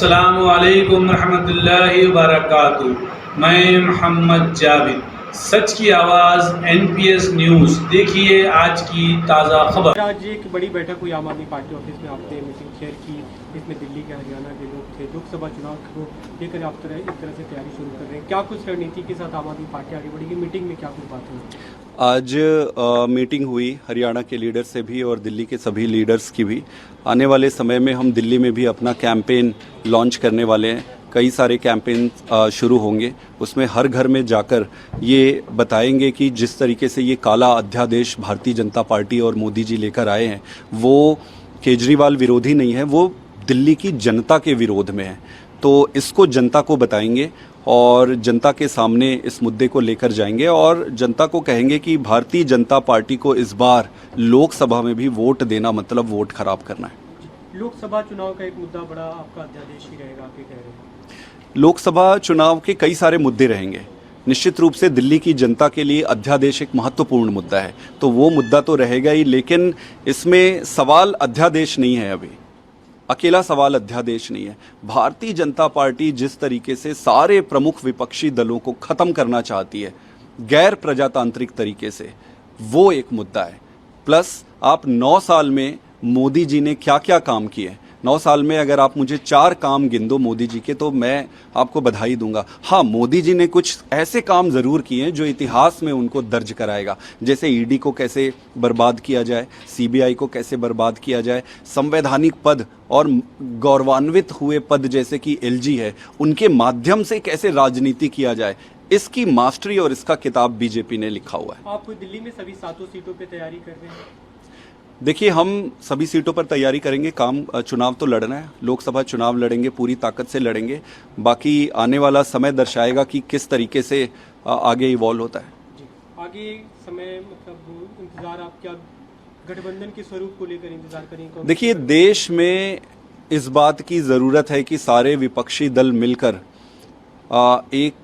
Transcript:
अस्सलामु अलैकुम रहमतुल्लाहि व बरकातुहू। मैं मोहम्मद जावेद, सच की आवाज़ एनपीएस न्यूज़। देखिए आज की ताज़ा खबर। आज एक बड़ी बैठक हुई आम आदमी पार्टी ऑफिस में, आपने मीटिंग शेयर की। इसमें दिल्ली के, हरियाणा के लोग थे। लोकसभा चुनाव को लेकर आप एक तरह से तैयारी शुरू कर रहे हैं। क्या कुछ रणनीति के साथ आम आदमी पार्टी आगे बढ़ेगी? मीटिंग में क्या कुछ बात हुई? आज मीटिंग हुई हरियाणा के लीडर से भी और दिल्ली के सभी लीडर्स की भी। आने वाले समय में हम दिल्ली में भी अपना कैंपेन लॉन्च करने वाले हैं। कई सारे कैंपेन शुरू होंगे। उसमें हर घर में जाकर ये बताएंगे कि जिस तरीके से ये काला अध्यादेश भारतीय जनता पार्टी और मोदी जी लेकर आए हैं, वो केजरीवाल विरोधी नहीं है, वो दिल्ली की जनता के विरोध में है। तो इसको जनता को बताएंगे और जनता के सामने इस मुद्दे को लेकर जाएंगे और जनता को कहेंगे कि भारतीय जनता पार्टी को इस बार लोकसभा में भी वोट देना मतलब वोट खराब करना है। लोकसभा चुनाव का एक मुद्दा बड़ा आपका अध्यादेश ही रहेगा, आप ये कह रहे हैं? लोकसभा चुनाव के कई सारे मुद्दे रहेंगे। निश्चित रूप से दिल्ली की जनता के लिए अध्यादेश एक महत्वपूर्ण मुद्दा है, तो वो मुद्दा तो रहेगा ही, लेकिन इसमें सवाल अध्यादेश नहीं है। अभी अकेला सवाल अध्यादेश नहीं है। भारतीय जनता पार्टी जिस तरीके से सारे प्रमुख विपक्षी दलों को खत्म करना चाहती है गैर प्रजातांत्रिक तरीके से, वो एक मुद्दा है। प्लस आप 9 साल में मोदी जी ने क्या क्या काम किए, 9 साल में अगर आप मुझे 4 काम गिन दो मोदी जी के, तो मैं आपको बधाई दूंगा। हाँ, मोदी जी ने कुछ ऐसे काम ज़रूर किए हैं जो इतिहास में उनको दर्ज कराएगा, जैसे ईडी को कैसे बर्बाद किया जाए, सीबीआई को कैसे बर्बाद किया जाए, संवैधानिक पद और गौरवान्वित हुए पद जैसे कि एलजी है, उनके माध्यम से कैसे राजनीति किया जाए, इसकी मास्टरी और इसका किताब बीजेपी ने लिखा हुआ है। आप दिल्ली में सभी 7 सीटों पर तैयारी कर रहे हैं? देखिए, हम सभी सीटों पर तैयारी करेंगे। चुनाव तो लड़ना है, लोकसभा चुनाव लड़ेंगे, पूरी ताकत से लड़ेंगे। बाकी आने वाला समय दर्शाएगा कि किस तरीके से आगे इवॉल्व होता है। जी, आगे समय मतलब इंतजार, आप क्या गठबंधन के स्वरूप को लेकर इंतजार करेंगे? देखिए, देश में इस बात की ज़रूरत है कि सारे विपक्षी दल मिलकर एक